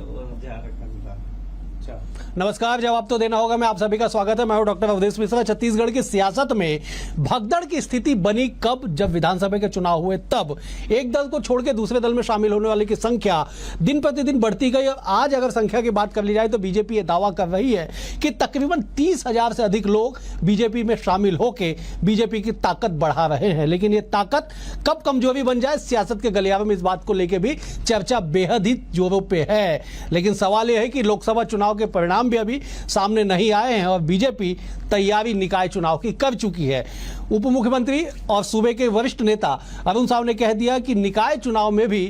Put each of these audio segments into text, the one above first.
झारखंड का। नमस्कार, जवाब तो देना होगा। मैं आप सभी का स्वागत है। मैं हूं डॉक्टर अवधेश मिश्रा। छत्तीसगढ़ की सियासत में भगदड़ की स्थिति बनी कब? जब विधानसभा के चुनाव हुए तब एक दल को छोड़ के दूसरे दल में शामिल होने वाले की संख्या दिन प्रतिदिन बढ़ती गई। और आज अगर संख्या की बात कर ली जाए तो बीजेपी ये दावा कर रही है कि तकरीबन 30,000 से अधिक लोग बीजेपी में शामिल होकर बीजेपी की ताकत बढ़ा रहे हैं। लेकिन ये ताकत कब कमजोरी बन जाए, सियासत के गलियारे में इस बात को लेकर भी चर्चा बेहद ही जोरों पे है। लेकिन सवाल यह है कि लोकसभा चुनाव के परिणाम भी अभी सामने नहीं आए हैं और बीजेपी तैयारी निकाय चुनाव की कर चुकी है। उप मुख्यमंत्री और सूबे के वरिष्ठ नेता अरुण साव ने कह दिया कि निकाय चुनाव में भी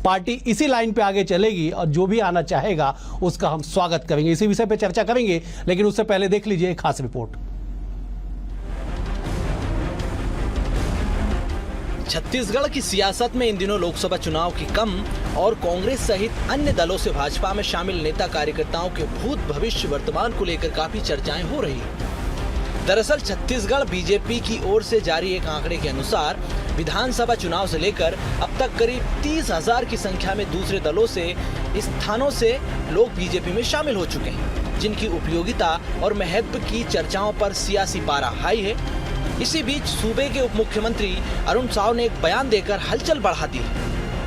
पार्टी इसी लाइन पे आगे चलेगी और जो भी आना चाहेगा उसका हम स्वागत करेंगे। इसी विषय पे चर्चा करेंगे, लेकिन उससे पहले देख लीजिए एक खास रिपोर्ट। छत्तीसगढ़ की सियासत में इन दिनों लोकसभा चुनाव की कम और कांग्रेस सहित अन्य दलों से भाजपा में शामिल नेता कार्यकर्ताओं के भूत भविष्य वर्तमान को लेकर काफी चर्चाएं हो रही हैं। दरअसल छत्तीसगढ़ बीजेपी की ओर से जारी एक आंकड़े के अनुसार विधानसभा चुनाव से लेकर अब तक करीब 30,000 की संख्या में दूसरे दलों से स्थानों से लोग बीजेपी में शामिल हो चुके हैं, जिनकी उपयोगिता और महत्व की चर्चाओं पर सियासी पारा हाई है। इसी बीच सूबे के उप मुख्यमंत्री अरुण साव ने एक बयान देकर हलचल बढ़ा दी।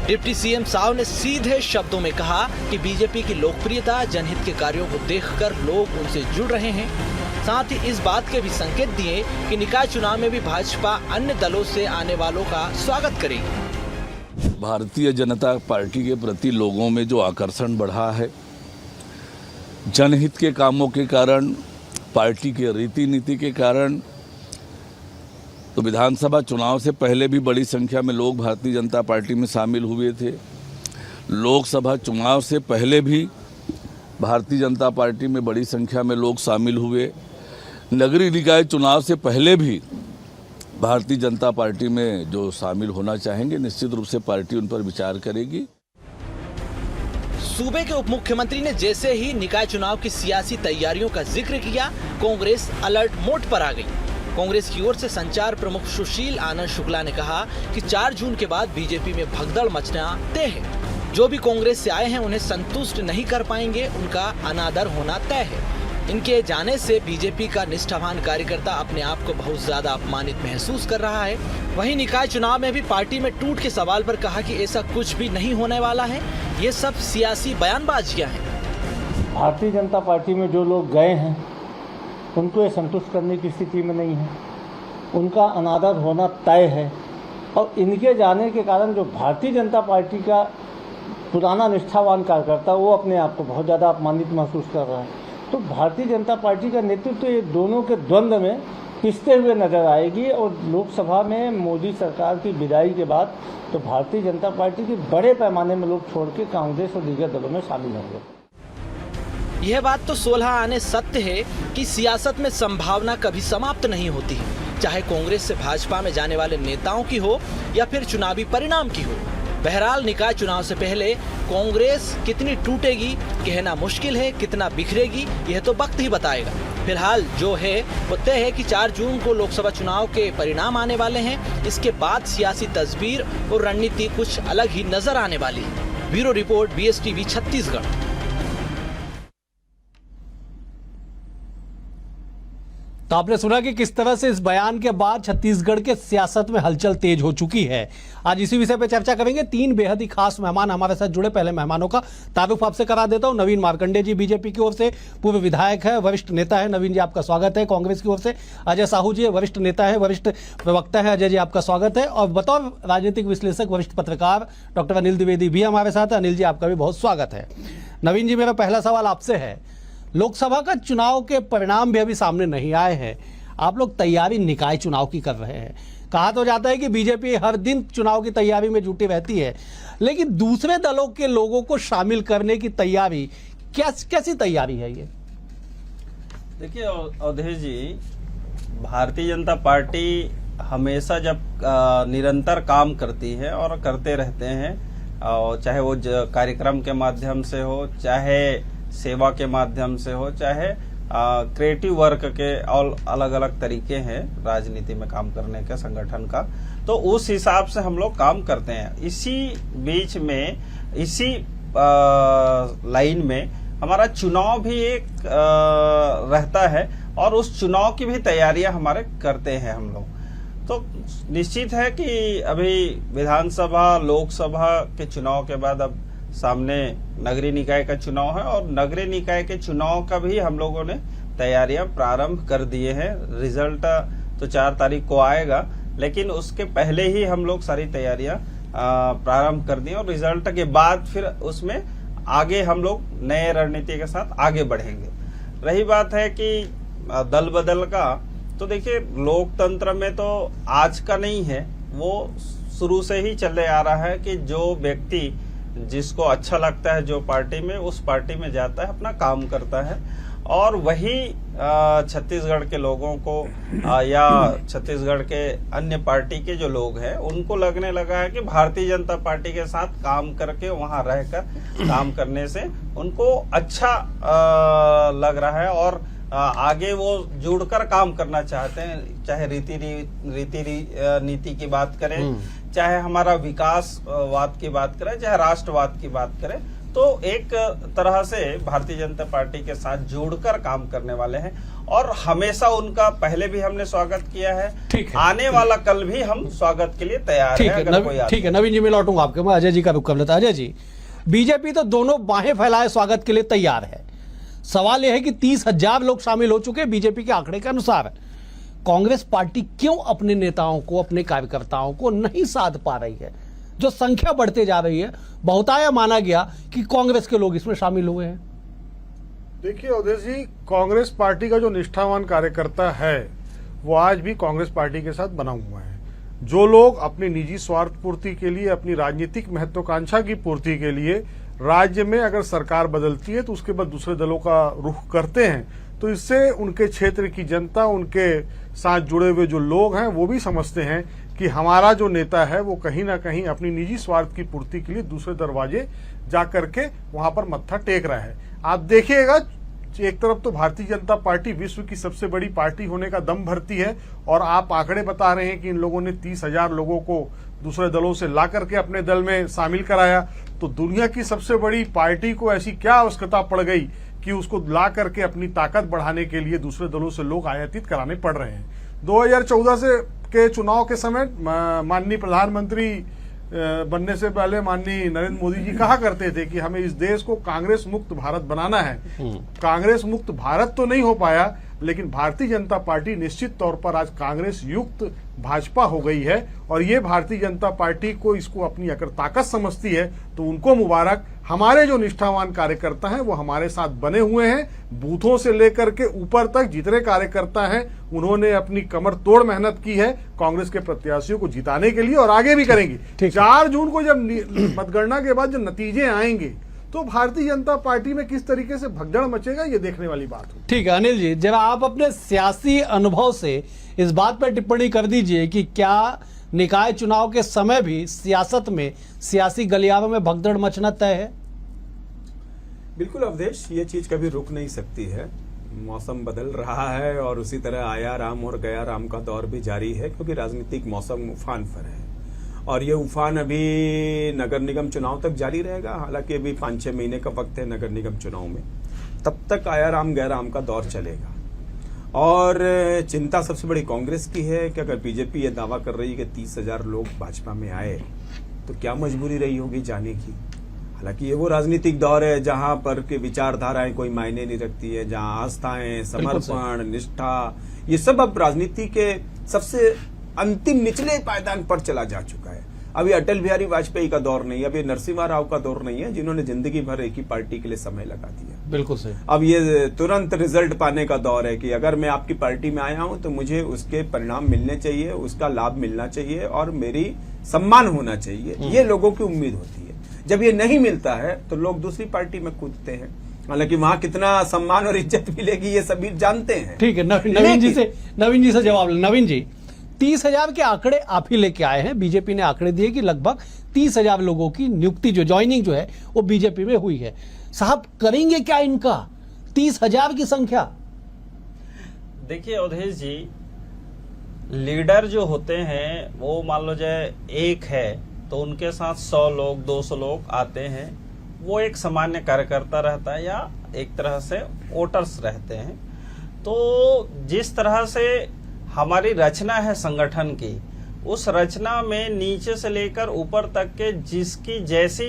डिप्टी सीएम साव ने सीधे शब्दों में कहा कि बीजेपी की लोकप्रियता, जनहित के कार्यों को देखकर लोग उनसे जुड़ रहे हैं। साथ ही इस बात के भी संकेत दिए कि निकाय चुनाव में भी भाजपा अन्य दलों से आने वालों का स्वागत करेगी। भारतीय जनता पार्टी के प्रति लोगों में जो आकर्षण बढ़ा है, जनहित के कामों के कारण, पार्टी के रीति नीति के कारण, तो विधानसभा चुनाव से पहले भी बड़ी संख्या में लोग भारतीय जनता पार्टी में शामिल हुए थे। लोकसभा चुनाव से पहले भी भारतीय जनता पार्टी में बड़ी संख्या में लोग शामिल हुए। नगरीय निकाय चुनाव से पहले भी भारतीय जनता पार्टी में जो शामिल होना चाहेंगे, निश्चित रूप से पार्टी उन पर विचार करेगी। सूबे के उप मुख्यमंत्री ने जैसे ही निकाय चुनाव की सियासी तैयारियों का जिक्र किया, कांग्रेस अलर्ट मोड पर आ गई। कांग्रेस की ओर से संचार प्रमुख सुशील आनंद शुक्ला ने कहा कि 4 जून के बाद बीजेपी में भगदड़ मचना तय है। जो भी कांग्रेस से आए हैं उन्हें संतुष्ट नहीं कर पाएंगे, उनका अनादर होना तय है। इनके जाने से बीजेपी का निष्ठावान कार्यकर्ता अपने आप को बहुत ज्यादा अपमानित महसूस कर रहा है। वहीं निकाय चुनाव में भी पार्टी में टूट के सवाल पर कहा कि ऐसा कुछ भी नहीं होने वाला है, ये सब सियासी बयानबाजियां हैं। भारतीय जनता पार्टी में जो लोग गए हैं उनको ये संतुष्ट करने की स्थिति में नहीं है, उनका अनादर होना तय है। और इनके जाने के कारण जो भारतीय जनता पार्टी का पुराना निष्ठावान कार्यकर्ता वो अपने आप को बहुत ज़्यादा अपमानित महसूस कर रहा है। तो भारतीय जनता पार्टी का नेतृत्व ये दोनों के द्वंद्व में पिसते हुए नजर आएगी। और लोकसभा में मोदी सरकार की विदाई के बाद तो भारतीय जनता पार्टी के बड़े पैमाने में लोग छोड़ के कांग्रेस और दीगर दलों में शामिल होंगे। यह बात तो 16 आने सत्य है कि सियासत में संभावना कभी समाप्त नहीं होती है, चाहे कांग्रेस से भाजपा में जाने वाले नेताओं की हो या फिर चुनावी परिणाम की हो। बहरहाल निकाय चुनाव से पहले कांग्रेस कितनी टूटेगी कहना मुश्किल है, कितना बिखरेगी यह तो वक्त ही बताएगा। फिलहाल जो है वो तय है कि 4 जून को लोकसभा चुनाव के परिणाम आने वाले हैं। इसके बाद सियासी तस्वीर और रणनीति कुछ अलग ही नजर आने वाली है। Bureau report, BSTV Chhattisgarh. तो आपने सुना कि किस तरह से इस बयान के बाद छत्तीसगढ़ के सियासत में हलचल तेज हो चुकी है। आज इसी विषय पर चर्चा करेंगे। 3 बेहद ही खास मेहमान हमारे साथ जुड़े। पहले मेहमानों का तारुफ आपसे करा देता हूं। नवीन मार्कंडे जी बीजेपी की ओर से पूर्व विधायक है, वरिष्ठ नेता है। नवीन जी आपका स्वागत है। कांग्रेस की ओर से अजय साहू जी वरिष्ठ नेता है, वरिष्ठ प्रवक्ता है। अजय जी आपका स्वागत है। और बतौर राजनीतिक विश्लेषक वरिष्ठ पत्रकार डॉक्टर अनिल द्विवेदी भी हमारे साथ है। अनिल जी आपका भी बहुत स्वागत है। नवीन जी, मेरा पहला सवाल आपसे है, लोकसभा का चुनाव के परिणाम भी अभी सामने नहीं आए हैं, आप लोग तैयारी निकाय चुनाव की कर रहे हैं। कहा तो जाता है कि बीजेपी हर दिन चुनाव की तैयारी में जुटी रहती है, लेकिन दूसरे दलों के लोगों को शामिल करने की तैयारी कैसी तैयारी है ये? देखिए अवधेश जी, भारतीय जनता पार्टी हमेशा जब निरंतर काम करती है और करते रहते हैं, और चाहे वो कार्यक्रम के माध्यम से हो, चाहे सेवा के माध्यम से हो, चाहे क्रिएटिव वर्क के और अलग अलग तरीके हैं राजनीति में काम करने के संगठन का, तो उस हिसाब से हम लोग काम करते हैं। इसी बीच में इसी लाइन में हमारा चुनाव भी एक रहता है और उस चुनाव की भी तैयारियां हमारे करते हैं हम लोग। तो निश्चित है कि अभी विधानसभा लोकसभा के चुनाव के बाद अब सामने नगरीय निकाय का चुनाव है और नगरीय निकाय के चुनाव का भी हम लोगों ने तैयारियां प्रारंभ कर दिए हैं। रिजल्ट तो 4 तारीख को आएगा, लेकिन उसके पहले ही हम लोग सारी तैयारियां प्रारंभ कर दिए और रिजल्ट के बाद फिर उसमें आगे हम लोग नए रणनीति के साथ आगे बढ़ेंगे। रही बात है कि दल बदल का, तो देखिए लोकतंत्र में तो आज का नहीं है, वो शुरू से ही चले आ रहा है कि जो व्यक्ति जिसको अच्छा लगता है जो पार्टी में, उस पार्टी में जाता है, अपना काम करता है और वही छत्तीसगढ़ के लोगों को या छत्तीसगढ़ के अन्य पार्टी के जो लोग हैं उनको लगने लगा है कि भारतीय जनता पार्टी के साथ काम करके वहां रहकर काम करने से उनको अच्छा लग रहा है और आगे वो जुड़कर काम करना चाहते हैं। चाहे नीति की बात करें, चाहे हमारा विकासवाद की बात करें, चाहे राष्ट्रवाद की बात करें, तो एक तरह से भारतीय जनता पार्टी के साथ जुड़कर काम करने वाले हैं और हमेशा उनका पहले भी हमने स्वागत किया है। आने वाला कल भी हम स्वागत के लिए तैयार हैं। ठीक है नवीन जी, मैं लौटूंगा आपके। मैं अजय जी का रुख कर लेता। अजय जी, बीजेपी तो दोनों बाहें फैलाए स्वागत के लिए तैयार है। सवाल यह है कि 30,000 लोग शामिल हो चुके हैं बीजेपी के आंकड़े के अनुसार। कांग्रेस पार्टी क्यों अपने नेताओं को, अपने कार्यकर्ताओं को नहीं साध पा रही है? जो संख्या बढ़ते जा रही है, बहुतायत माना गया कि कांग्रेस के लोग इसमें शामिल हुए हैं। देखिए अवधेश जी, कांग्रेस पार्टी का जो निष्ठावान कार्यकर्ता है वो आज भी कांग्रेस पार्टी के साथ बना हुआ है। जो लोग अपनी निजी स्वार्थ पूर्ति के लिए, अपनी राजनीतिक महत्वाकांक्षा की पूर्ति के लिए राज्य में अगर सरकार बदलती है तो उसके बाद दूसरे दलों का रुख करते हैं, तो इससे उनके क्षेत्र की जनता, उनके साथ जुड़े हुए जो लोग हैं वो भी समझते हैं कि हमारा जो नेता है वो कहीं ना कहीं अपनी निजी स्वार्थ की पूर्ति के लिए दूसरे दरवाजे जा करके वहां पर मत्था टेक रहा है। आप देखिएगा, एक तरफ तो भारतीय जनता पार्टी विश्व की सबसे बड़ी पार्टी होने का दम भरती है और आप आंकड़े बता रहे हैं कि इन लोगों ने 30,000 लोगों को दूसरे दलों से ला करके अपने दल में शामिल कराया। तो दुनिया की सबसे बड़ी पार्टी को ऐसी क्या आवश्यकता पड़ गई कि उसको ला करके अपनी ताकत बढ़ाने के लिए दूसरे दलों से लोग आयातित कराने पड़ रहे हैं। 2014 के चुनाव के समय माननीय प्रधानमंत्री बनने से पहले माननीय नरेंद्र मोदी जी कहा करते थे कि हमें इस देश को कांग्रेस मुक्त भारत बनाना है। कांग्रेस मुक्त भारत तो नहीं हो पाया, लेकिन भारतीय जनता पार्टी निश्चित तौर पर आज कांग्रेस युक्त भाजपा हो गई है और ये भारतीय जनता पार्टी को इसको अपनी अगर ताकत समझती है तो उनको मुबारक। हमारे जो निष्ठावान कार्यकर्ता हैं वो हमारे साथ बने हुए हैं, बूथों से लेकर के ऊपर तक जितने कार्यकर्ता हैं उन्होंने अपनी कमर तोड़ मेहनत की है कांग्रेस के प्रत्याशियों को जिताने के लिए और आगे भी करेंगे। 4 जून को जब मतगणना के बाद जो नतीजे आएंगे तो भारतीय जनता पार्टी में किस तरीके से भगदड़ मचेगा ये देखने वाली बात है। ठीक है अनिल जी, जरा आप अपने सियासी अनुभव से इस बात पर टिप्पणी कर दीजिए कि क्या निकाय चुनाव के समय भी सियासत में, सियासी गलियारों में भगदड़ मचना तय है? बिल्कुल अवधेश, ये चीज कभी रुक नहीं सकती है। मौसम बदल रहा है और उसी तरह आया राम और गया राम का दौर भी जारी है, क्योंकि राजनीतिक मौसम उफान पर है और ये उफान अभी नगर निगम चुनाव तक जारी रहेगा। हालांकि अभी 5-6 महीने का वक्त है नगर निगम चुनाव में, तब तक आया राम गया राम का दौर चलेगा। और चिंता सबसे बड़ी कांग्रेस की है कि अगर बीजेपी ये दावा कर रही है कि 30,000 लोग भाजपा में आए तो क्या मजबूरी रही होगी जाने की। हालांकि ये वो राजनीतिक दौर है जहां पर के विचारधाराएं कोई मायने नहीं रखती है, जहां आस्थाएं, समर्पण, निष्ठा, ये सब अब राजनीति के सबसे अंतिम निचले पायदान पर चला जा चुका है। अभी अटल बिहारी वाजपेयी का दौर नहीं है, अभी नरसिम्हा राव का दौर नहीं है जिन्होंने जिंदगी भर एक ही पार्टी के लिए समय लगा दिया। बिल्कुल सही। अब ये तुरंत रिजल्ट पाने का दौर है कि अगर मैं आपकी पार्टी में आया हूं तो मुझे उसके परिणाम मिलने चाहिए, उसका लाभ मिलना चाहिए और मेरी सम्मान होना चाहिए, ये लोगों की उम्मीद होती है। जब ये नहीं मिलता है तो लोग दूसरी पार्टी में कूदते हैं। हालांकि वहां कितना सम्मान और इज्जत मिलेगी ये सभी जानते हैं। ठीक है, नवीन जी से जवाब ले। नवीन जी, 30,000 के आंकड़े आप ही लेके आए हैं। बीजेपी ने आंकड़े दिए कि लगभग 30,000 लोगों की नियुक्ति, जो ज्वाइनिंग जो है वो बीजेपी में हुई है। साहब करेंगे क्या इनका 30,000 की संख्या? देखिए अवधेश जी, लीडर जो होते हैं वो मान लो जाए एक है तो उनके साथ 100 लोग 200 लोग आते हैं, वो एक सामान्य कार्यकर्ता रहता है या एक तरह से वोटर्स रहते हैं। तो जिस तरह से हमारी रचना है संगठन की, उस रचना में नीचे से लेकर ऊपर तक के जिसकी जैसी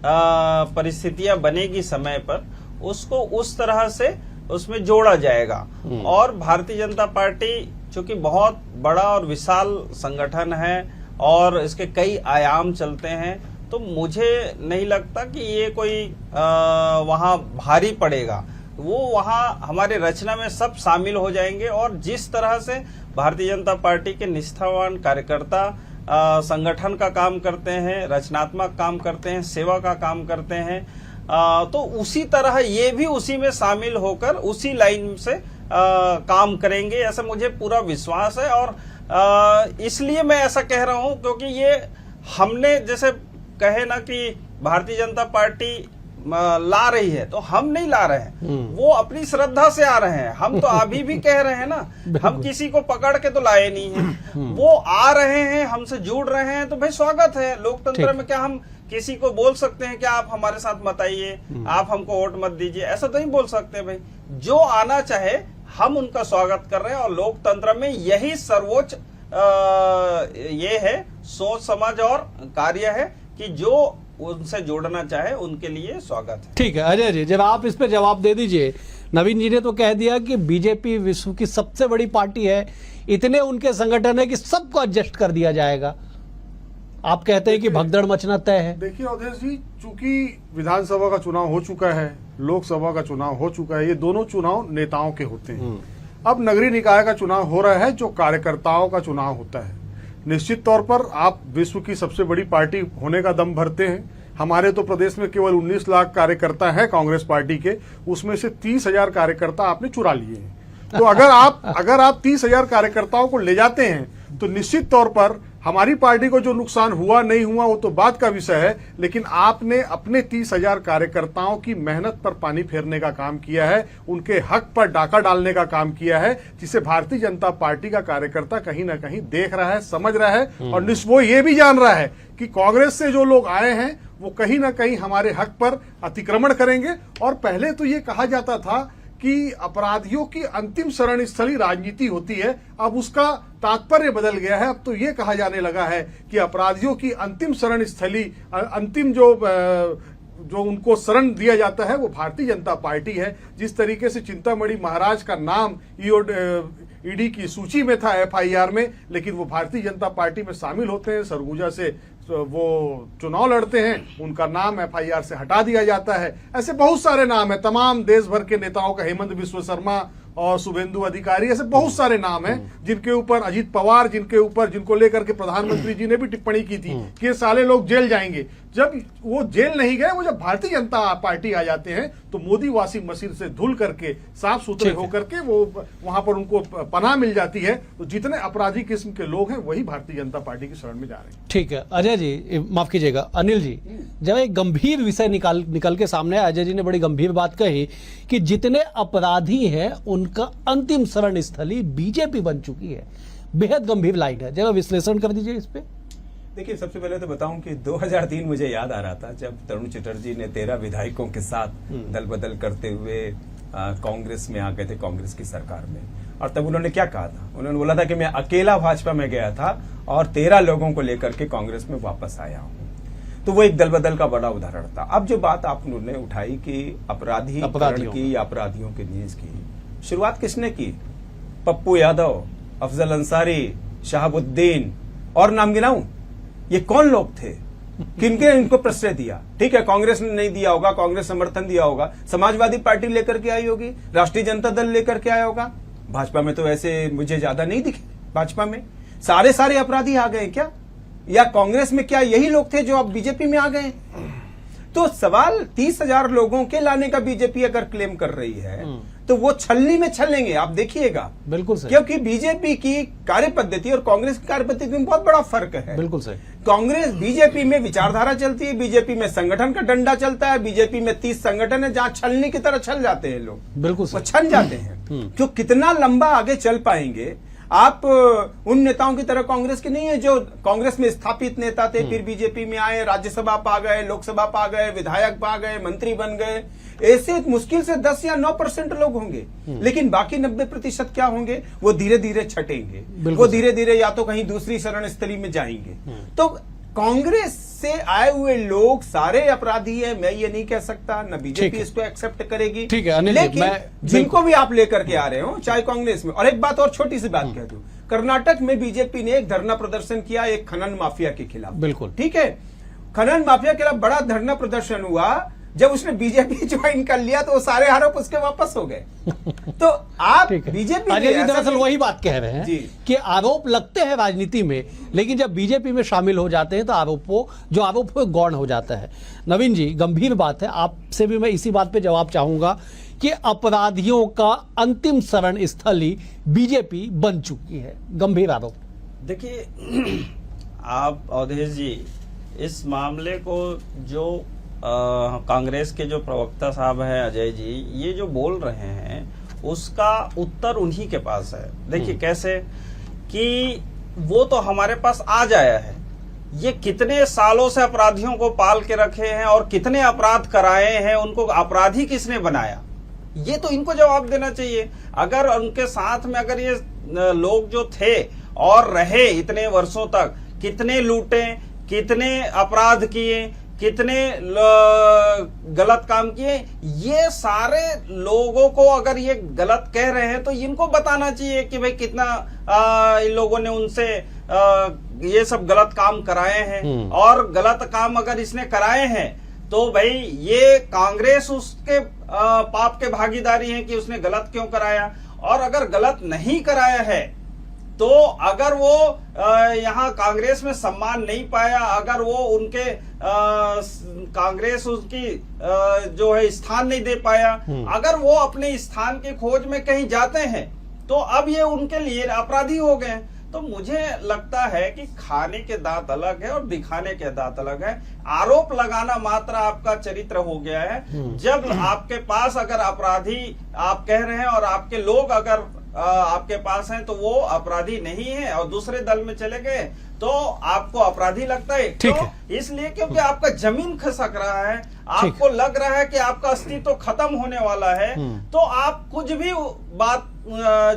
परिस्थितियां बनेगी समय पर, उसको उस तरह से उसमें जोड़ा जाएगा। और भारतीय जनता पार्टी चूंकि बहुत बड़ा और विशाल संगठन है और इसके कई आयाम चलते हैं, तो मुझे नहीं लगता कि ये कोई वहां भारी पड़ेगा। वो वहां हमारे रचना में सब शामिल हो जाएंगे और जिस तरह से भारतीय जनता पार्टी के निष्ठावान कार्यकर्ता संगठन का काम करते हैं, रचनात्मक काम करते हैं, सेवा का काम करते हैं, तो उसी तरह ये भी उसी में शामिल होकर उसी लाइन से काम करेंगे, ऐसा मुझे पूरा विश्वास है। और इसलिए मैं ऐसा कह रहा हूं क्योंकि ये हमने जैसे कहे ना कि भारतीय जनता पार्टी ला रही है, तो हम नहीं ला रहे हैं, वो अपनी श्रद्धा से आ रहे हैं। हम तो अभी भी कह रहे हैं ना, हम किसी को पकड़ के तो लाए नहीं हैं, वो आ रहे हैं, हमसे जुड़ रहे हैं, तो भाई स्वागत है। लोकतंत्र में क्या हम किसी को बोल सकते हैं कि आप हमारे साथ मत आइए, आप हमको वोट मत दीजिए, ऐसा तो नहीं बोल सकते भाई। जो आना चाहे हम उनका स्वागत कर रहे हैं और लोकतंत्र में यही सर्वोच्च ये है सोच समझ और कार्य है कि जो उनसे जोड़ना चाहे उनके लिए स्वागत है। ठीक है अजय जी, जब आप इस पे जवाब दे दीजिए। नवीन जी ने तो कह दिया कि बीजेपी विश्व की सबसे बड़ी पार्टी है, इतने उनके संगठन है कि सबको एडजस्ट कर दिया जाएगा। आप कहते हैं कि भगदड़ मचना तय है। देखिए अवधेश जी, चूंकि विधानसभा का चुनाव हो चुका है, लोकसभा का चुनाव हो चुका है, ये दोनों चुनाव नेताओं के होते हैं। अब नगरीय निकाय का चुनाव हो रहा है जो कार्यकर्ताओं का चुनाव होता है। निश्चित तौर पर आप विश्व की सबसे बड़ी पार्टी होने का दम भरते हैं। हमारे तो प्रदेश में केवल 19 लाख कार्यकर्ता हैं कांग्रेस पार्टी के, उसमें से 30,000 कार्यकर्ता आपने चुरा लिए हैं। तो अगर आप 30,000 कार्यकर्ताओं को ले जाते हैं तो निश्चित तौर पर हमारी पार्टी को जो नुकसान हुआ नहीं हुआ वो तो बात का विषय है, लेकिन आपने अपने 30,000 कार्यकर्ताओं की मेहनत पर पानी फेरने का काम किया है, उनके हक पर डाका डालने का काम किया है, जिसे भारतीय जनता पार्टी का कार्यकर्ता कहीं ना कहीं देख रहा है, समझ रहा है और वो ये भी जान रहा है कि कांग्रेस से जो लोग आए हैं वो कहीं ना कहीं हमारे हक पर अतिक्रमण करेंगे। और पहले तो ये कहा जाता था कि अपराधियों की अंतिम शरण स्थली राजनीति होती है, अब उसका तात्पर्य बदल गया है। अब तो ये कहा जाने लगा है कि अपराधियों की अंतिम शरण स्थली, अंतिम जो उनको शरण दिया जाता है वो भारतीय जनता पार्टी है। जिस तरीके से चिंतामणि महाराज का नाम ईडी की सूची में था FIR में, लेकिन वो भारतीय जनता पार्टी में शामिल होते हैं, सरगुजा से वो चुनाव लड़ते हैं, उनका नाम FIR से हटा दिया जाता है। ऐसे बहुत सारे नाम है, तमाम देश भर के नेताओं का, हेमंत बिस्व शर्मा और शुभेंदु अधिकारी, ऐसे बहुत सारे नाम हैं जिनके ऊपर, अजीत पवार जिनको लेकर के प्रधानमंत्री जी ने भी टिप्पणी की थी कि ये साले लोग जेल जाएंगे। जब वो जेल नहीं गए, वो जब भारतीय जनता पार्टी आ जाते हैं तो मोदी वाशिंग मशीन से धुल करके, साफ सुथरे होकर के वो वहां पर उनको पनाह मिल जाती है। तो जितने अपराधी किस्म के लोग हैं वही भारतीय जनता पार्टी की शरण में जा रहे हैं। ठीक है अजय जी, माफ कीजिएगा अनिल जी, जब एक गंभीर विषय निकल के सामने आया, अजय जी ने बड़ी गंभीर बात कही कि जितने अपराधी हैं उनका अंतिम शरण स्थली बीजेपी बन चुकी है। बेहद गंभीर लाइन है, जरा विश्लेषण कर दीजिए इस पे। देखिए, सबसे पहले तो बताऊं कि 2003 मुझे याद आ रहा था जब तरुण चटर्जी ने 13 विधायकों के साथ दल बदल करते हुए कांग्रेस में आ गए थे, कांग्रेस की सरकार में। और तब उन्होंने क्या कहा था? उन्होंने बोला था कि मैं अकेला भाजपा में गया था और 13 लोगों को लेकर के कांग्रेस में वापस आया हूं। तो वो एक दल बदल का बड़ा उदाहरण था। अब जो बात आप उन्होंने उठाई कि अपराधियों की या अपराधियों की न्यूज की शुरुआत किसने की? पप्पू यादव, अफजल अंसारी, शहाबुद्दीन और नाम गिनाऊं, ये कौन लोग थे? किनके इनको प्रश्रय दिया? ठीक है, कांग्रेस ने नहीं दिया होगा, कांग्रेस समर्थन दिया होगा, समाजवादी पार्टी लेकर के आई होगी, राष्ट्रीय जनता दल लेकर के आया होगा। भाजपा में तो ऐसे मुझे ज्यादा नहीं दिखे। भाजपा में सारे अपराधी आ गए क्या? या कांग्रेस में क्या यही लोग थे जो अब बीजेपी में आ गए? तो सवाल 30,000 लोगों के लाने का बीजेपी अगर क्लेम कर रही है तो वो छलनी में छलेंगे, आप देखिएगा। बिल्कुल सही। क्योंकि बीजेपी की कार्यपद्धति और कांग्रेस की कार्यपद्धति में बहुत बड़ा फर्क है। बिल्कुल सही। कांग्रेस, बीजेपी में विचारधारा चलती है, बीजेपी में संगठन का डंडा चलता है, बीजेपी में 30 संगठन है जहां छलनी की तरह छल जाते हैं लोग। बिल्कुल वो छन जाते हैं। जो कितना लंबा आगे चल पाएंगे, आप उन नेताओं की तरह कांग्रेस के नहीं है जो कांग्रेस में स्थापित नेता थे, फिर बीजेपी में आए, राज्यसभा पा गए, लोकसभा पा गए, विधायक पा गए, मंत्री बन गए। ऐसे मुश्किल से 10 या 9% लोग होंगे, लेकिन बाकी 90% क्या होंगे? वो धीरे धीरे छटेंगे, वो धीरे धीरे या तो कहीं दूसरी शरण स्थली में जाएंगे। तो कांग्रेस से आए हुए लोग सारे अपराधी है, मैं ये नहीं कह सकता, न बीजेपी इसको एक्सेप्ट करेगी। ठीक है अनिल जी, लेकिन जिनको भी आप लेकर के आ रहे हो, चाहे कांग्रेस में। और एक बात और छोटी सी बात कह दूं, कर्नाटक में बीजेपी ने एक धरना प्रदर्शन किया एक खनन माफिया के खिलाफ। बिल्कुल ठीक है, खनन माफिया के खिलाफ बड़ा धरना प्रदर्शन हुआ। जब उसने बीजेपी ज्वाइन कर लिया तो वो सारे आरोप उसके वापस हो गए। तो आप बीजेपी अजय जी दरअसल वही बात कह रहे हैं कि आरोप लगते हैं राजनीति में, लेकिन जब बीजेपी में शामिल हो जाते हैं तो आरोप गौण हो जाता है। नवीन जी, गंभीर बात है, आपसे भी मैं इसी बात पे जवाब चाहूंगा कि अपराधियों का अंतिम शरण स्थल ही बीजेपी बन चुकी है। गंभीर आरोप। देखिए आप अवधेश जी, इस मामले को जो कांग्रेस के जो प्रवक्ता साहब हैं अजय जी, ये जो बोल रहे हैं उसका उत्तर उन्हीं के पास है। देखिए कैसे कि वो तो हमारे पास आज आया है, ये कितने सालों से अपराधियों को पाल के रखे हैं और कितने अपराध कराए हैं, उनको अपराधी किसने बनाया, ये तो इनको जवाब देना चाहिए। अगर उनके साथ में अगर ये लोग जो थे और रहे इतने वर्षों तक, कितने लूटे, कितने अपराध किए, कितने गलत काम किए, ये सारे लोगों को अगर ये गलत कह रहे हैं तो इनको बताना चाहिए कि भाई कितना इन लोगों ने उनसे ये सब गलत काम कराए हैं। और गलत काम अगर इसने कराए हैं तो भाई ये कांग्रेस उसके पाप के भागीदारी है कि उसने गलत क्यों कराया। और अगर गलत नहीं कराया है तो अगर वो यहाँ कांग्रेस में सम्मान नहीं पाया, अगर वो उनके कांग्रेस उसकी जो है स्थान नहीं दे पाया, अगर वो अपने स्थान की खोज में कहीं जाते हैं तो अब ये उनके लिए अपराधी हो गए। तो मुझे लगता है कि खाने के दांत अलग है और दिखाने के दांत अलग है। आरोप लगाना मात्र आपका चरित्र हो गया है। जब आपके पास अगर अपराधी आप कह रहे हैं और आपके लोग अगर आपके पास हैं तो वो अपराधी नहीं है और दूसरे दल में चले गए तो आपको अपराधी लगता है। ठीक तो है। इसलिए क्योंकि आपका जमीन खसक रहा है, आपको लग रहा है कि आपका अस्तित्व तो खत्म होने वाला है, तो आप कुछ भी बात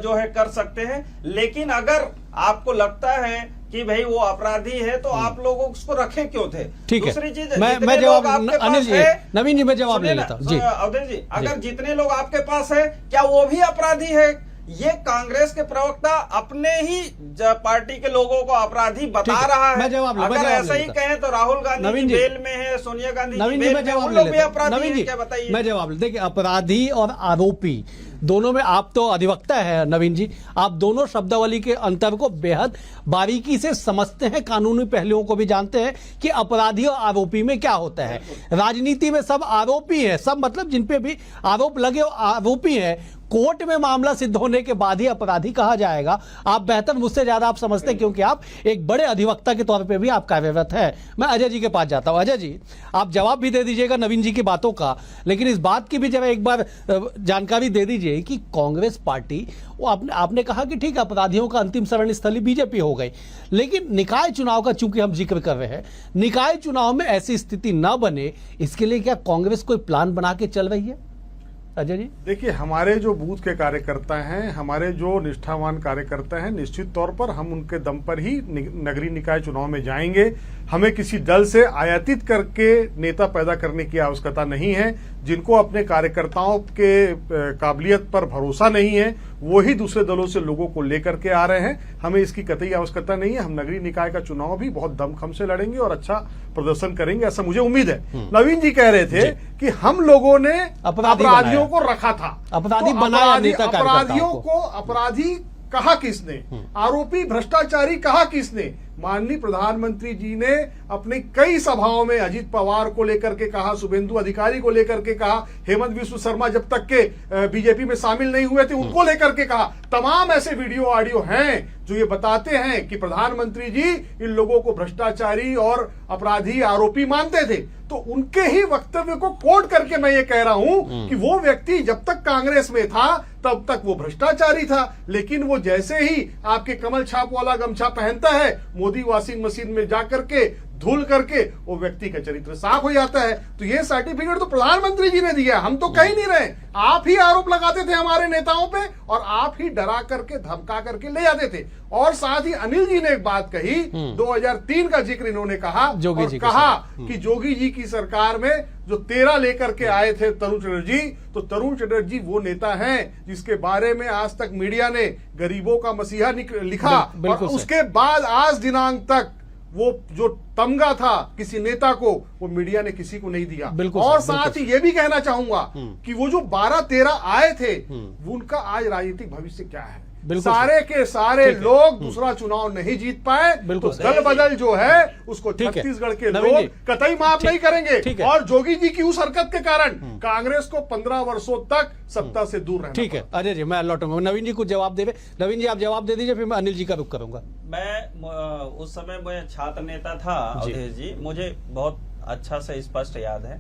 जो है कर सकते हैं। लेकिन अगर आपको लगता है कि भाई वो अपराधी है तो आप लोग उसको रखे क्यों थे? ठीक है, दूसरी चीज, मैं जवाब अनिल जी, नवीन जी मैं जवाब ले लेता हूं जी। अवधेश जी, अगर जितने लोग आपके पास है क्या वो भी अपराधी है? ये कांग्रेस के प्रवक्ता अपने ही पार्टी के लोगों को अपराधी बता रहा है। अगर ऐसा ही कहें तो राहुल गांधी की बेल में है, सोनिया गांधी की बेल में, उन लोग भी अपराधी हैं क्या? बताइए। मैं जवाब देखिए, अपराधी और आरोपी दोनों में आप तो अधिवक्ता है नवीन जी, आप दोनों शब्दावली के अंतर को बेहद बारीकी से समझते हैं, कानूनी पहलुओं को भी जानते हैं कि अपराधी और आरोपी में क्या होता है। राजनीति में सब आरोपी है, सब मतलब जिन पे भी आरोप लगे आरोपी है। कोर्ट में मामला सिद्ध होने के बाद ही अपराधी कहा जाएगा। आप बेहतर मुझसे ज्यादा आप समझते हैं क्योंकि आप एक बड़े अधिवक्ता के तौर पे भी आप कार्यरत है। मैं अजय जी के पास जाता हूं। अजय जी, आप जवाब भी दे दीजिएगा नवीन जी की बातों का, लेकिन इस बात की भी जरा एक बार जानकारी दे दीजिए कि कांग्रेस पार्टी, वो आपने कहा कि ठीक है अपराधियों का अंतिम शरण स्थली बीजेपी हो गई, लेकिन निकाय चुनाव का चूंकि हम जिक्र कर रहे हैं, निकाय चुनाव में ऐसी स्थिति न बने इसके लिए क्या कांग्रेस कोई प्लान बना के चल रही है? अजय जी, देखिए, हमारे जो बूथ के कार्यकर्ता हैं, हमारे जो निष्ठावान कार्यकर्ता हैं, निश्चित तौर पर हम उनके दम पर ही नगरीय निकाय चुनाव में जाएंगे। हमें किसी दल से आयातित करके नेता पैदा करने की आवश्यकता नहीं है। जिनको अपने कार्यकर्ताओं के काबिलियत पर भरोसा नहीं है वो ही दूसरे दलों से लोगों को लेकर के आ रहे हैं। हमें इसकी कतई आवश्यकता नहीं है। हम नगरीय निकाय का चुनाव भी बहुत दमखम से लड़ेंगे और अच्छा प्रदर्शन करेंगे, ऐसा मुझे उम्मीद है। नवीन जी कह रहे थे कि हम लोगों ने अपराधियों को रखा था, अपराधी बनाया, नेता अपराधियों को अपराधी कहा किसने, आरोपी भ्रष्टाचारी कहा किसने? माननीय प्रधानमंत्री जी ने अपनी कई सभाओं में अजीत पवार को लेकर के कहा, शुभेंदु अधिकारी को लेकर के कहा, हेमंत विश्व शर्मा जब तक के बीजेपी में शामिल नहीं हुए थे उनको लेकर के कहा। तमाम ऐसे वीडियो ऑडियो हैं जो ये बताते हैं कि प्रधानमंत्री जी इन लोगों को भ्रष्टाचारी और अपराधी आरोपी मानते थे। तो उनके ही वक्तव्य को कोट करके मैं ये कह रहा हूं कि वो व्यक्ति जब तक कांग्रेस में था तब तक वो भ्रष्टाचारी था, लेकिन वो जैसे ही आपके कमल छाप वाला गमछा पहनता है, मोदी वॉशिंग मशीन में जाकर के धुल करके वो व्यक्ति का चरित्र साफ हो जाता है। तो ये सर्टिफिकेट तो प्रधानमंत्री जी ने दिया, हम तो कह नहीं रहे। आप ही आरोप लगाते थे हमारे नेताओं पे और आप ही डरा करके धमका करके ले जाते थे। और साथ ही अनिल जी ने एक बात कही, 2003 का जिक्र इन्होंने कहा और कहा कि जोगी जी की सरकार में जो 13 लेकर के आए थे तरुण चटर्जी, तो तरुण चटर्जी वो नेता हैं जिसके बारे में आज तक मीडिया ने गरीबों का मसीहा लिखा और उसके बाद आज दिनांक तक वो जो तमगा था किसी नेता को, वो मीडिया ने किसी को नहीं दिया। और साथ ही ये भी कहना चाहूंगा कि वो जो 12-13 आए थे उनका आज राजनीतिक भविष्य क्या है। सारे के सारे लोग दूसरा चुनाव नहीं जीत पाए, तो दल बदल जो है उसको छत्तीसगढ़ के लोग कतई माफ नहीं करेंगे। और जोगी जी की उस हरकत के कारण कांग्रेस को 15 वर्षों तक सत्ता से दूर रहना। ठीक है अजय जी, मैं लौटूंगा। नवीन जी कुछ जवाब देवे। नवीन जी आप जवाब दे दीजिए, फिर मैं अनिल जी का रुख करूंगा। मैं उस समय मैं छात्र नेता था अवधेश जी, मुझे बहुत अच्छा से स्पष्ट याद है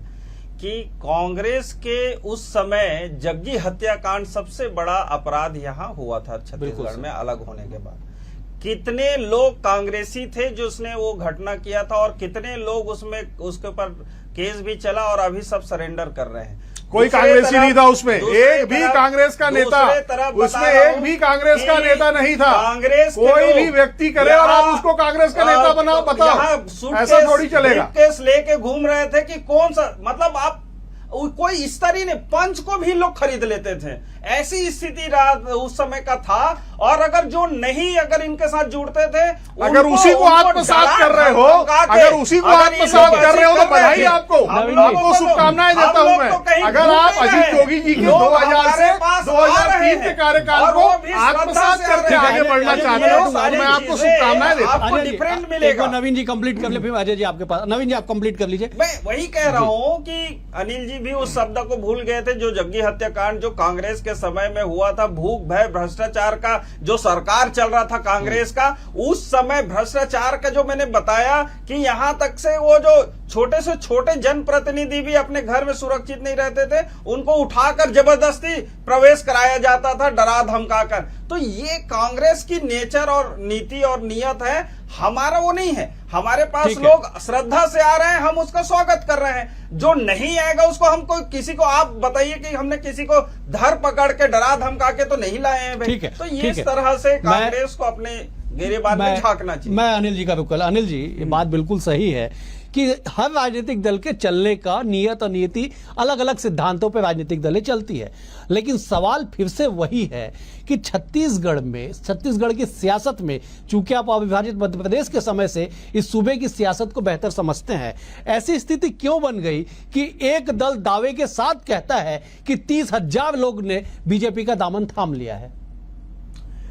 कि कांग्रेस के उस समय जग्गी हत्याकांड सबसे बड़ा अपराध यहाँ हुआ था छत्तीसगढ़ में अलग होने के बाद। कितने लोग कांग्रेसी थे जो उसने वो घटना किया था और कितने लोग उसमें उसके ऊपर केस भी चला और अभी सब सरेंडर कर रहे हैं। कोई कांग्रेसी नहीं था उसमें, एक भी कांग्रेस का नेता उसमें एक भी कांग्रेस का नेता नहीं था। कांग्रेस कोई भी व्यक्ति करे और आप उसको कांग्रेस का नेता बनाओ, बताओ, ऐसा थोड़ी चलेगा। केस लेके घूम रहे थे कि कौन सा, मतलब आप कोई इस तरह ने पंच को भी लोग खरीद लेते थे, ऐसी स्थिति उस समय का था। और अगर जो नहीं अगर इनके साथ जुड़ते थे, अगर उसी को आत्मसात कर रहे हो, अगर उसी को आत्मसात कर रहे हो तो बधाई आपको, आपको शुभकामनाएं देता हूं मैं। अगर आप अजीत जोगी जी के 2000 से 2003 के कार्यकाल को आत्मसात करके आगे बढ़ना चाहते हो तो मैं आपको शुभकामनाएं देता हूं। डिफरेंट मिलेगा। नवीन जी कंप्लीट कर ले, फिर अजय जी आपके पास। नवीन जी आप कंप्लीट कर लीजिए। मैं वही कह रहा हूं कि अनिल जी भी उस शब्द को भूल गए थे जो जग्गी हत्याकांड जो कांग्रेस के समय में हुआ था, भूख भय भ्रष्टाचार का जो सरकार चल रहा था कांग्रेस का, उस समय भ्रष्टाचार का जो मैंने बताया कि यहां तक से वो जो छोटे से छोटे जनप्रतिनिधि भी अपने घर में सुरक्षित नहीं रहते थे, उनको उठाकर जबरदस्ती प्रवेश कराया जाता था डरा धमकाकर। तो ये कांग्रेस की नेचर और नीति और नियत है, हमारा वो नहीं है। हमारे पास लोग श्रद्धा से आ रहे हैं, हम उसका स्वागत कर रहे हैं। जो नहीं आएगा उसको हमको किसी को आप बताइए कि हमने किसी को धर पकड़ के डरा धमका के तो नहीं लाए हैं भाई। तो ये इस तरह से कांग्रेस को अपने गिरेबान में झांकना चाहिए। मैं अनिल जी का रुख कर। अनिल जी ये बात बिल्कुल सही है कि हर राजनीतिक दल के चलने का नियत और नीति अलग अलग सिद्धांतों पर राजनीतिक दलें चलती है, लेकिन सवाल फिर से वही है कि छत्तीसगढ़ की सियासत में, चूंकि आप अविभाजित मध्य प्रदेश के समय से इस सूबे की सियासत को बेहतर समझते हैं, ऐसी स्थिति क्यों बन गई कि एक दल दावे के साथ कहता है कि 30,000 लोग ने बीजेपी का दामन थाम लिया है?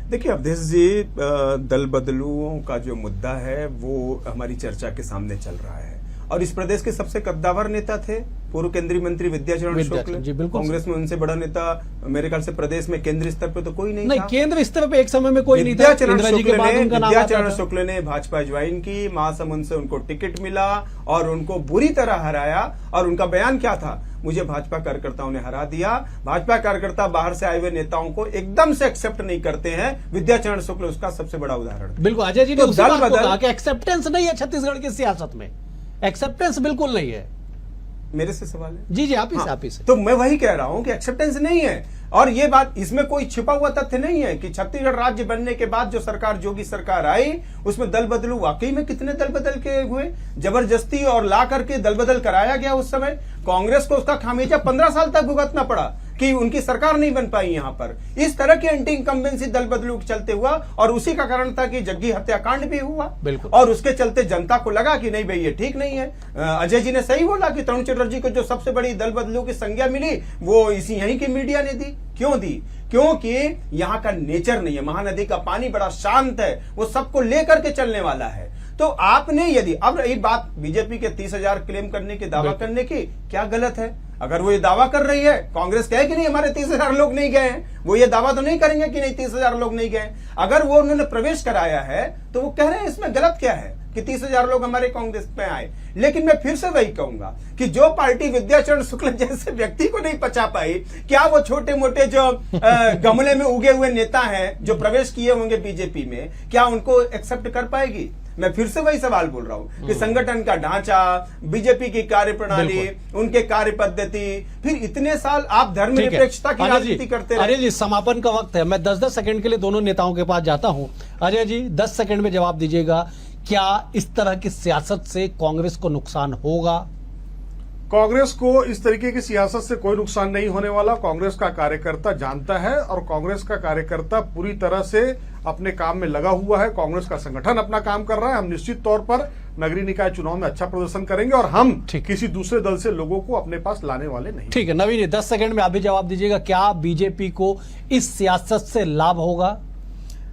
देखिए अवधेश जी, दल बदलुओं का जो मुद्दा है वो हमारी चर्चा के सामने चल रहा है और इस प्रदेश के सबसे कद्दावर नेता थे पूर्व केंद्रीय मंत्री विद्याचरण शुक्ल। कांग्रेस में उनसे बड़ा नेता मेरे ख्याल से प्रदेश में केंद्रीय स्तर पे तो कोई नहीं था। केंद्र स्तर पे एक समय में कोई नहीं था। विद्याचरण शुक्ल ने भाजपा ज्वाइन की, महासमुंद से उनको टिकट मिला और उनको बुरी तरह हराया। और उनका बयान क्या था? मुझे भाजपा कार्यकर्ताओं ने हरा दिया। भाजपा कार्यकर्ता बाहर से आए हुए नेताओं को एकदम से एक्सेप्ट नहीं करते हैं। विद्याचरण शुक्ल उसका सबसे बड़ा उदाहरण। बिल्कुल, अजय जी ने उसी बात को कहा कि एक्सेप्टेंस नहीं है छत्तीसगढ़ की सियासत में, एक्सेप्टेंस बिल्कुल नहीं है। मेरे से सवाल है? जी आप ही से। तो मैं वही कह रहा हूं कि एक्सेप्टेंस नहीं है। और ये बात, इसमें कोई छिपा हुआ तथ्य नहीं है कि छत्तीसगढ़ राज्य बनने के बाद जो सरकार, जोगी सरकार आई, उसमें दल बदलू वाकई में कितने दल बदल के हुए, जबरदस्ती और ला करके दल बदल कराया गया। उस समय कांग्रेस को उसका खामियाजा 15 साल तक भुगतना पड़ा कि उनकी सरकार नहीं बन पाई यहाँ पर। इस तरह की एंटी इनकम्बेंसी दल बदलू चलते हुआ और उसी का कारण था कि जग्गी हत्याकांड भी हुआ। और उसके चलते जनता को लगा कि नहीं भाई ये ठीक नहीं है। अजय जी ने सही बोला कि तरुण चटर्जी को जो सबसे बड़ी दल बदलू की संज्ञा मिली वो इसी यहीं की मीडिया ने दी। क्यों दी? क्योंकि यहाँ का नेचर नहीं है। महानदी का पानी बड़ा शांत है, वो सबको लेकर के चलने वाला है। तो आपने यदि अब रही बात बीजेपी के 30,000 क्लेम करने की, दावा करने की, क्या गलत है? अगर वो ये दावा कर रही है, कांग्रेस कहे कि नहीं हमारे 30,000 लोग नहीं गए हैं, वो ये दावा तो नहीं करेंगे कि नहीं 30,000 लोग नहीं गए। अगर वो उन्होंने प्रवेश कराया है तो वो कह रहे हैं इसमें गलत क्या है कि 30,000 लोग हमारे कांग्रेस पे आए। लेकिन मैं फिर से वही कहूंगा कि जो पार्टी विद्याचरण शुक्ल जैसे व्यक्ति को नहीं पचा पाई, क्या वो छोटे मोटे जो गमले में उगे हुए नेता हैं जो प्रवेश किए होंगे बीजेपी में, क्या उनको एक्सेप्ट कर पाएगी? मैं फिर से वही सवाल बोल रहा हूं कि संगठन का ढांचा, बीजेपी की कार्यप्रणाली, उनके कार्य पद्धति, फिर इतने साल आप धर्मनिरपेक्षता की राजनीति करते रहे। अजय जी, समापन का वक्त है, मैं 10-10 सेकंड के लिए दोनों नेताओं के पास जाता हूं। अजय जी, 10 सेकंड में जवाब दीजिएगा, क्या इस तरह की सियासत से कांग्रेस को नुकसान होगा? कांग्रेस को इस तरीके की सियासत से कोई नुकसान नहीं होने वाला। कांग्रेस का कार्यकर्ता जानता है और कांग्रेस का कार्यकर्ता पूरी तरह से अपने काम में लगा हुआ है। कांग्रेस का संगठन अपना काम कर रहा है। हम निश्चित तौर पर नगरीय निकाय चुनाव में अच्छा प्रदर्शन करेंगे और हम किसी दूसरे दल से लोगों को अपने पास लाने वाले नहीं। ठीक है नवीन जी, 10 सेकंड में आप भी जवाब दीजिएगा, क्या बीजेपी को इस सियासत से लाभ होगा?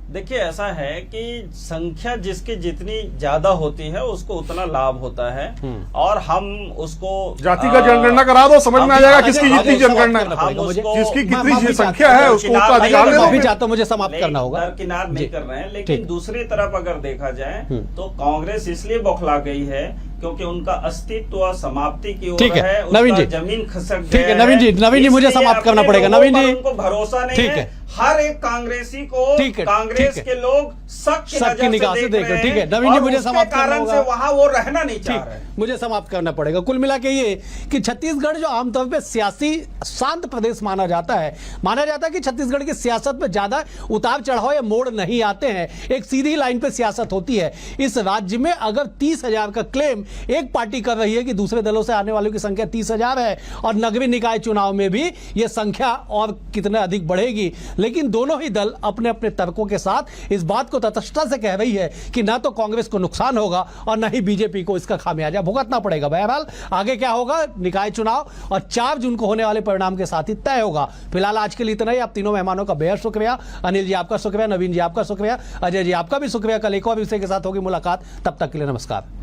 देखिए, ऐसा है कि संख्या जिसकी जितनी ज्यादा होती है उसको उतना लाभ होता है और हम उसको जाति का जनगणना करा दो, समझ में आ जाएगा किसकी जितनी जनगणना है, जिसकी कितनी संख्या है उसको उतना अधिकार दे माफी दो। चाहता हूं, मुझे समाप्त करना होगा। दरकिनार नहीं कर रहे हैं, लेकिन दूसरी तरफ अगर देखा जाए तो कांग्रेस इसलिए बौखला गई है क्योंकि उनका अस्तित्व समाप्ति की ओर है, नवीन जी, जमीन खसक ठीक है नवीन जी, मुझे समाप्त करना पड़ेगा। नवीन जी, उनको भरोसा नहीं है, हर एक कांग्रेसी को कांग्रेस के लोग शक की निगाह से देख रहे हैं। ठीक है नवीन जी, मुझे समाप्त करना होगा। वहां वो रहना नहीं चाह रहे। मुझे समाप्त करना पड़ेगा। कुल मिला के ये कि छत्तीसगढ़ जो आमतौर पे सियासी शांत प्रदेश माना जाता है कि छत्तीसगढ़ की सियासत में ज्यादा उतार चढ़ाव या मोड़ नहीं आते हैं, एक सीधी लाइन पे सियासत होती है। इस राज्य में अगर 30,000 का क्लेम एक पार्टी कर रही है कि दूसरे दलों से आने वालों की संख्या 30,000 है और नगरीय निकाय चुनाव में भी यह संख्या और कितने अधिक बढ़ेगी, लेकिन दोनों ही दल अपने अपने तर्कों के साथ इस बात को तटस्थता से कह रही है कि ना तो कांग्रेस को नुकसान होगा और ना ही बीजेपी को इसका खामियाजा भुगतना पड़ेगा। बहरहाल आगे क्या होगा, निकाय चुनाव और 4 जून को होने वाले परिणाम के साथ ही तय होगा। फिलहाल आज के लिए इतना ही। आप तीनों मेहमानों का बेहद शुक्रिया। अनिल जी आपका शुक्रिया, नवीन जी आपका शुक्रिया, अजय जी आपका भी शुक्रिया। कल एक और विषय के साथ होगी मुलाकात, तब तक के लिए नमस्कार।